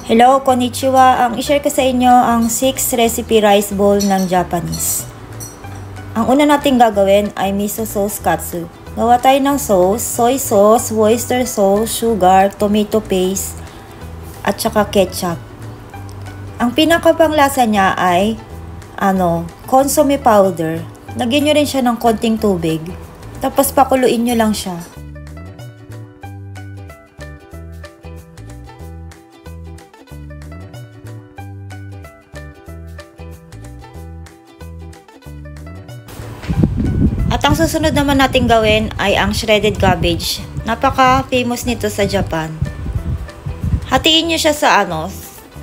Hello, konnichiwa. Ang i-share ko sa inyo ang 6 recipe rice bowl ng Japanese. Ang una nating gagawin ay miso sauce katsu. Gawa tayo ng sauce, soy sauce, oyster sauce, sugar, tomato paste, at saka ketchup. Ang pinakapanglasa niya ay consomme powder. Lagyan nyo rin siya ng konting tubig. Tapos pakuluin nyo lang siya. At ang susunod naman natin gawin ay ang shredded cabbage. Napaka-famous nito sa Japan. Hatiin nyo siya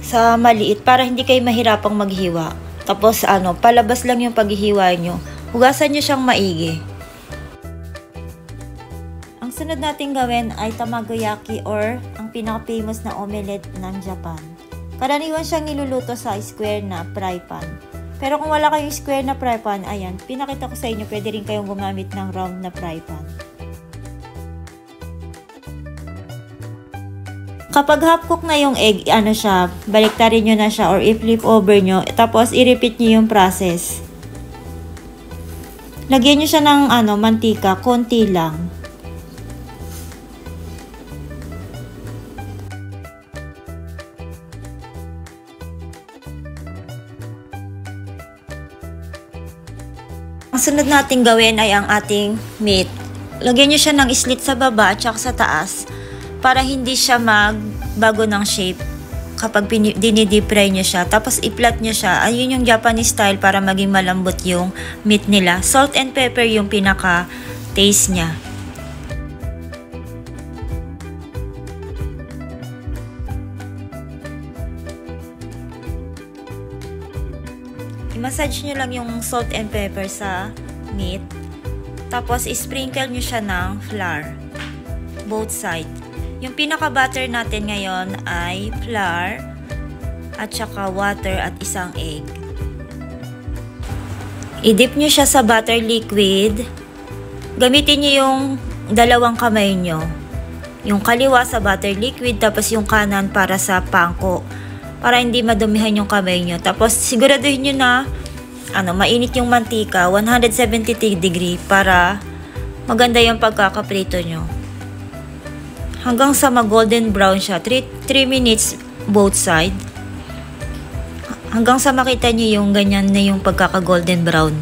sa maliit para hindi kayo mahirapang maghiwa. Tapos palabas lang yung paghihiwa nyo. Hugasan nyo siyang maigi. Ang sunod natin gawin ay tamagoyaki or ang pinaka-famous na omelette ng Japan. Karaniwan siyang niluluto sa square na fry pan. Pero kung wala kayong square na fry pan, ayan, pinakita ko sa inyo, pwede rin kayong gumamit ng round na fry pan. Kapag half cook na yung egg, baliktarin nyo na siya or i-flip over nyo, tapos i-repeat nyo yung process. Lagyan nyo siya ng mantika, konti lang. Ang sunod nating gawin ay ang ating meat. Lagyan nyo siya ng slit sa baba at saka sa taas para hindi siya magbago ng shape kapag dinidip fry nyo siya. Tapos i-flat nyo siya. Ayun yung Japanese style para maging malambot yung meat nila. Salt and pepper yung pinaka-taste niya. I-massage nyo lang yung salt and pepper sa meat. Tapos, i-sprinkle nyo siya ng flour. Both side. Yung pinaka-butter natin ngayon ay flour at saka water at isang egg. I-dip nyo siya sa butter liquid. Gamitin nyo yung dalawang kamay nyo. Yung kaliwa sa butter liquid, tapos yung kanan para sa pangko. Para hindi madumihan yung kamay nyo. Tapos, siguraduhin nyo na mainit yung mantika, 170 degree para maganda yung pagkakaprito nyo. Hanggang sa mag-golden brown siya. 3 minutes both side. Hanggang sa makita nyo yung ganyan na yung pagkaka-golden brown.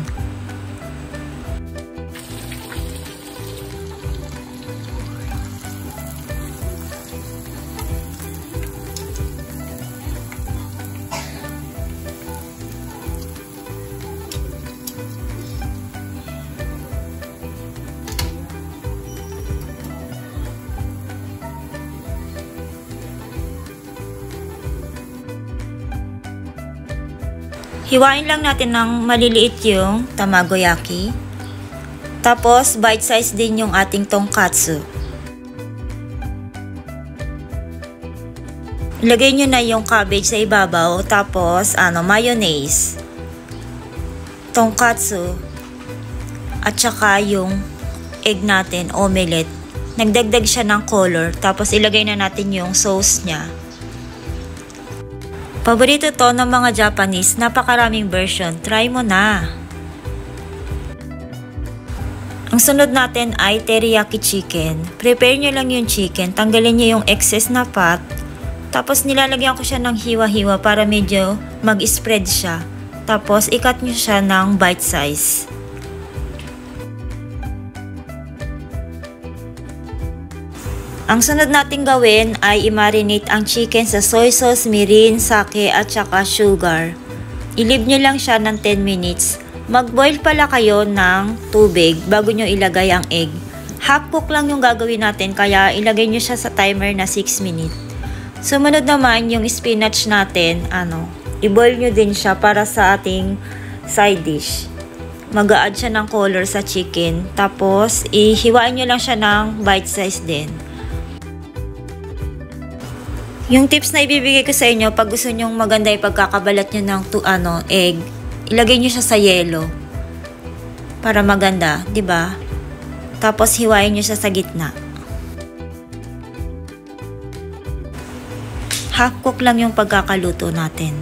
Hiwain lang natin ng maliliit yung tamagoyaki. Tapos, bite size din yung ating tonkatsu. Ilagay nyo na yung cabbage sa ibabaw. Tapos, mayonnaise. Tonkatsu. At saka yung egg natin, omelette. Nagdagdag siya ng color. Tapos, ilagay na natin yung sauce niya. Paborito to ng mga Japanese, napakaraming version. Try mo na! Ang sunod natin ay teriyaki chicken. Prepare nyo lang yung chicken, tanggalin nyo yung excess na fat. Tapos nilalagyan ko siya ng hiwa-hiwa para medyo mag-spread siya. Tapos i-cut nyo siya ng bite size. Ang sunod natin gawin ay i-marinate ang chicken sa soy sauce, mirin, sake at saka sugar. I-leave nyo lang siya ng 10 minutes. Mag-boil pala kayo ng tubig bago nyo ilagay ang egg. Half cook lang yung gagawin natin kaya ilagay nyo siya sa timer na 6 minutes. Sumunod naman yung spinach natin, i-boil nyo din siya para sa ating side dish. Mag-a-add siya ng color sa chicken. Tapos, ihiwain nyo lang siya ng bite size din. Yung tips na ibibigay ko sa inyo, pag gusto nyong maganda yung pagkakabalat nyo ng egg, ilagay nyo siya sa yelo. Para maganda, 'di ba? Tapos hiwain nyo siya sa gitna. half cook lang yung pagkakaluto natin.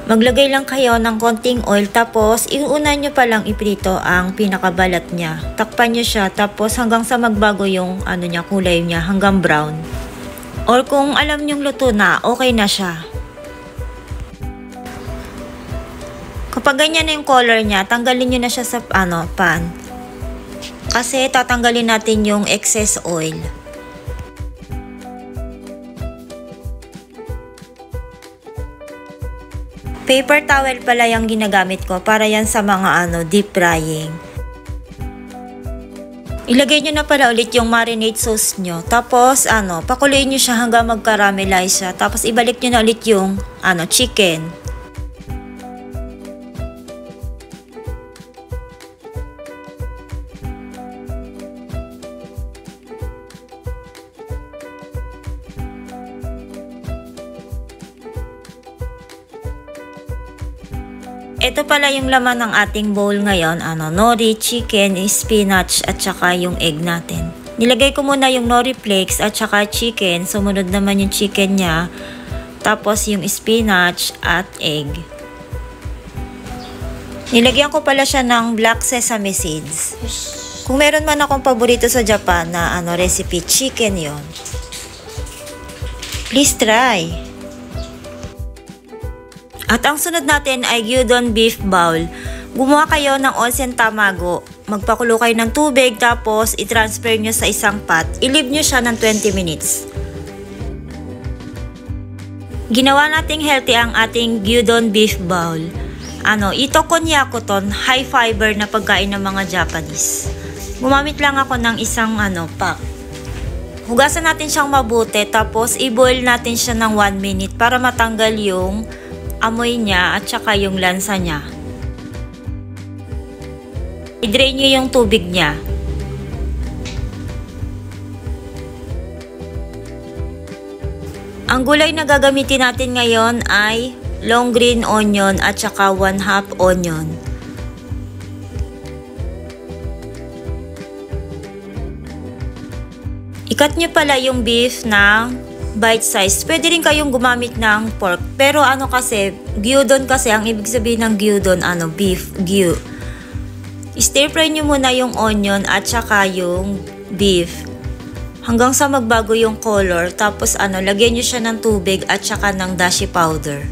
Maglagay lang kayo ng konting oil tapos iuna nyo palang iprito ang pinakabalat niya. Takpan nyo siya tapos hanggang sa magbago yung kulay niya hanggang brown. Or kung alam nyong luto na, okay na siya. Kapag ganyan na yung color niya, tanggalin nyo na siya sa pan. Kasi tatanggalin natin yung excess oil. Paper towel pala yung ginagamit ko para yan sa mga deep frying. Ilagay nyo na pala ulit yung marinade sauce nyo. Tapos pakuluin nyo siya hanggang mag-caramelize siya. Tapos ibalik nyo na ulit yung chicken. Ito pala yung laman ng ating bowl ngayon, nori, chicken, spinach at saka yung egg natin. Nilagay ko muna yung nori flakes at saka chicken, sumunod naman yung chicken niya, tapos yung spinach at egg. Nilagyan ko pala siya ng black sesame seeds. Kung meron man akong paborito sa Japan na recipe, chicken yon. Please try! At ang sunod natin ay gyudon beef bowl. Gumawa kayo ng onsen tamago. Magpakulo kayo ng tubig tapos i-transfer nyo sa isang pot. I-leave nyo siya ng 20 minutes. Ginawa nating healthy ang ating gyudon beef bowl. Ito konyakuton, high fiber na pagkain ng mga Japanese. Gumamit lang ako ng isang pack. Hugasan natin siyang mabuti tapos i-boil natin siya ng 1 minute para matanggal yung amoy niya at saka yung lansa niya. I-drain nyo yung tubig niya. Ang gulay na gagamitin natin ngayon ay long green onion at saka 1/2 onion. Ikat nyo pala yung beef ng bite size. Pwede rin kayong gumamit ng pork. Pero kasi, gyudon kasi, ang ibig sabihin ng gyudon, beef, gyu. Stir fry nyo muna yung onion at saka yung beef. Hanggang sa magbago yung color. Tapos lagyan nyo siya ng tubig at saka ng dashi powder.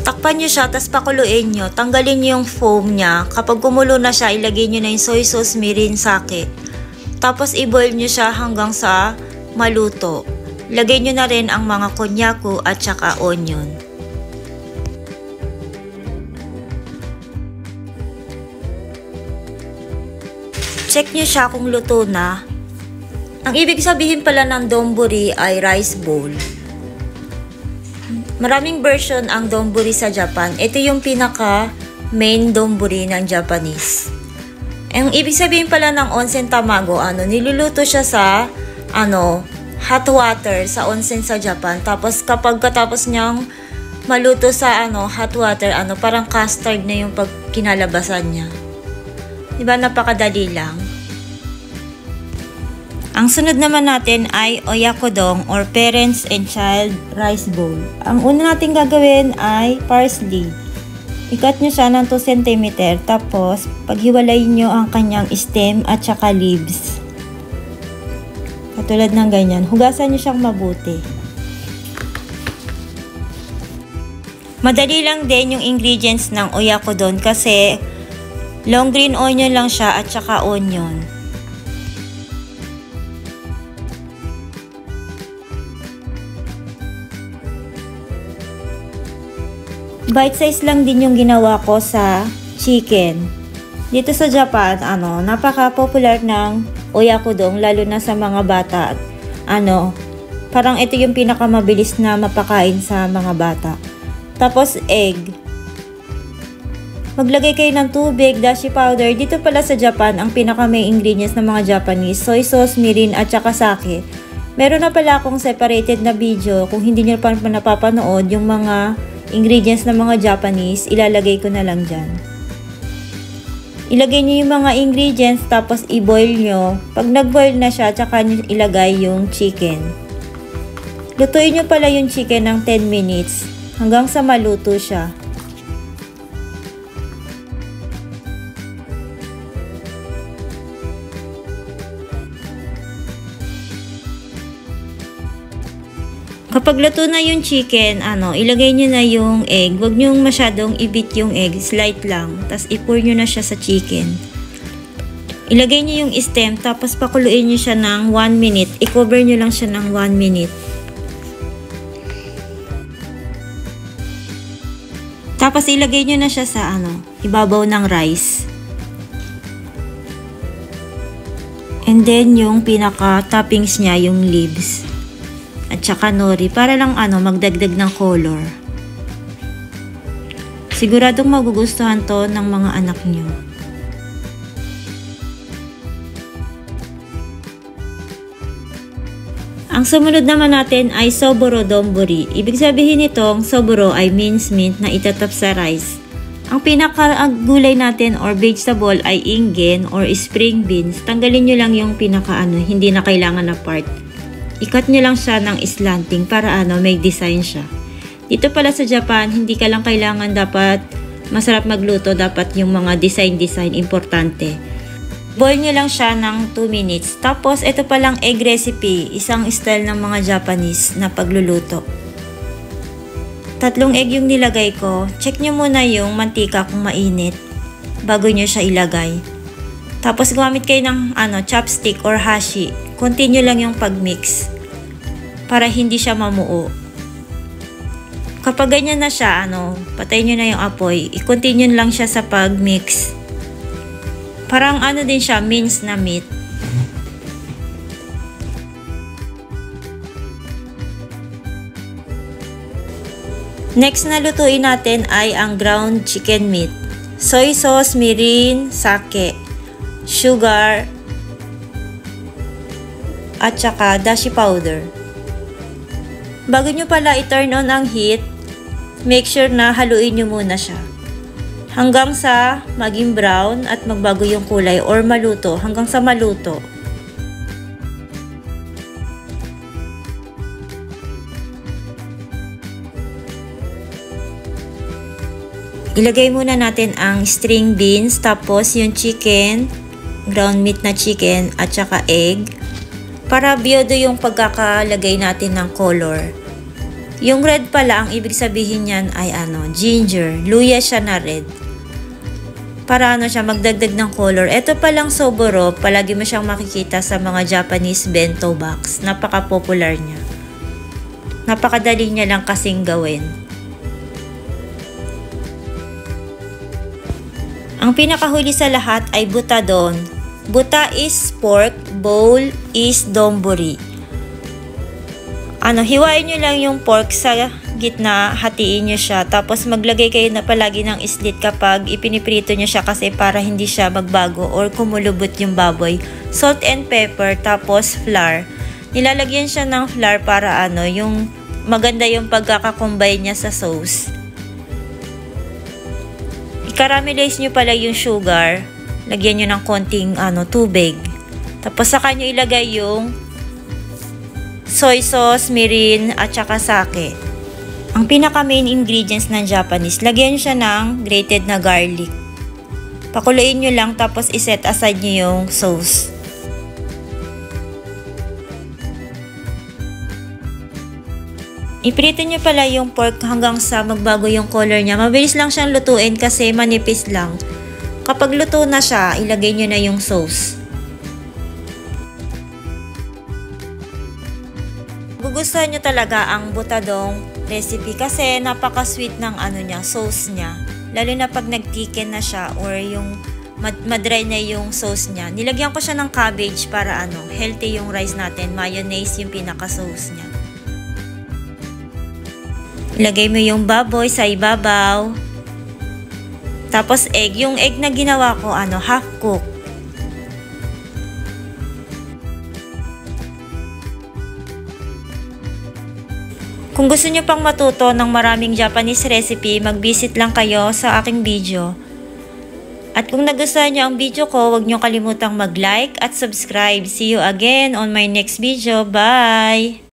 Takpan nyo siya, tapos pakuluin nyo. Tanggalin nyo yung foam niya. Kapag kumulo na siya, ilagay nyo na yung soy sauce, mirin, sake. Tapos i-boil nyo siya hanggang sa maluto. Lagay nyo na rin ang mga konnyaku at saka onion. Check nyo siya kung luto na. Ang ibig sabihin pala ng donburi ay rice bowl. Maraming version ang donburi sa Japan. Ito yung pinaka main donburi ng Japanese. Ang ibig sabihin pala ng onsen tamago, niluluto siya sa hot water sa onsen sa Japan. Tapos kapag katapos niyang maluto sa hot water, parang custard na yung pag kinalabasan niya. Diba, napakadali lang. Ang sunod naman natin ay oyakodon or parents and child rice bowl. Ang una natin gagawin ay parsley. Ikat nyo siya ng 2 cm, tapos paghiwalayin nyo ang kanyang stem at saka leaves. Katulad ng ganyan. Hugasan nyo siyang mabuti. Madali lang din yung ingredients ng oyakodon kasi long green onion lang siya at saka onion. Bite size lang din yung ginawa ko sa chicken. Dito sa Japan, napaka-popular ng oyakodon lalo na sa mga bata. Parang ito yung pinakamabilis na mapakain sa mga bata. Tapos egg. Maglagay kayo ng tubig, dashi powder. Dito pala sa Japan, ang pinaka-main ingredients ng mga Japanese, soy sauce, mirin at saka sake. Meron na pala akong separated na video. Kung hindi nyo pa napapanood yung mga ingredients ng mga Japanese, ilalagay ko na lang dyan. Ilagay nyo yung mga ingredients tapos i-boil nyo. Pag nag-boil na siya, tsaka nyo ilagay yung chicken. Lutuin nyo pala yung chicken ng 10 minutes hanggang sa maluto siya. Kapag luto na yung chicken, ilagay nyo na yung egg. Huwag nyo masyadong i-beat yung egg, slight lang. Tapos i-pour nyo na siya sa chicken. Ilagay nyo yung stem, tapos pakuluin nyo siya ng 1 minute. I-cover nyo lang siya ng 1 minute. Tapos ilagay nyo na siya sa ibabaw ng rice. And then yung pinaka-toppings niya, yung leaves. At saka nori, para lang magdagdag ng color. Siguradong magugustuhan to ng mga anak nyo. Ang sumunod naman natin ay soboro donburi. Ibig sabihin nitong soboro ay mincemeat na itatap sa rice. Ang pinaka-gulay natin or vegetable ay ingen or spring beans. Tanggalin nyo lang yung hindi na kailangan na part. I-cut nyo lang siya ng slanting para may design siya. Dito pala sa Japan, hindi ka lang kailangan dapat masarap magluto, dapat yung mga design importante. Boil nyo lang siya ng 2 minutes. Tapos, ito palang egg recipe, isang style ng mga Japanese na pagluluto. 3 egg yung nilagay ko. Check nyo muna yung mantika kung mainit bago nyo siya ilagay. Tapos, gumamit kayo ng chopstick or hashi. Continue lang yung pag-mix para hindi siya mamuo. Kapag ganyan na siya, patayin nyo na yung apoy. I-continue lang siya sa pag-mix. Parang din siya, minced na meat. Next na lutuin natin ay ang ground chicken meat. Soy sauce, mirin, sake, sugar, at saka dashi powder. Bago nyo pala i-turn on ang heat, make sure na haluin nyo muna siya hanggang sa maging brown at magbago yung kulay or maluto, hanggang sa maluto. Ilagay muna natin ang string beans, tapos yung chicken, ground meat na chicken, at saka egg. Para biodo yung pagkakalagay natin ng color. Yung red pala, ang ibig sabihin niyan ay ginger. Luya siya na red. Para siya magdagdag ng color. Ito palang soboro, palagi mo siyang makikita sa mga Japanese bento box. Napaka-popular niya. Napakadali niya lang kasing gawin. Ang pinakahuli sa lahat ay butadon. Buta is pork, bowl is donburi. Hiwain nyo lang yung pork sa gitna, hatiin nyo siya. Tapos maglagay kayo na palagi ng slit kapag ipiniprito nyo siya kasi para hindi siya magbago or kumulubot yung baboy. Salt and pepper, tapos flour. Nilalagyan siya ng flour para yung maganda yung pagkakakombine niya sa sauce. I-caramelize nyo pala yung sugar. Lagyan nyo ng konting tubig. Tapos saka nyo ilagay yung soy sauce, mirin, at saka sake. Ang pinaka main ingredients ng Japanese, lagyan nyo siya ng grated na garlic. Pakuluin nyo lang tapos iset aside nyo yung sauce. Iprito nyo pala yung pork hanggang sa magbago yung color niya. Mabilis lang siyang lutuin kasi manipis lang. Kapag luto na siya, ilagay nyo na yung sauce. Gugustuhan nyo talaga ang butadong recipe kasi napaka-sweet ng sauce niya. Lalo na pag nag-thicken na siya or yung madry na yung sauce niya. Nilagyan ko siya ng cabbage para healthy yung rice natin. Mayonnaise yung pinaka-sauce niya. Ilagay mo yung baboy sa ibabaw. Tapos egg. Yung egg na ginawa ko, half cook. Kung gusto nyo pang matuto ng maraming Japanese recipe, mag-visit lang kayo sa aking video. At kung nagustuhan nyo ang video ko, huwag nyo kalimutang mag-like at subscribe. See you again on my next video. Bye!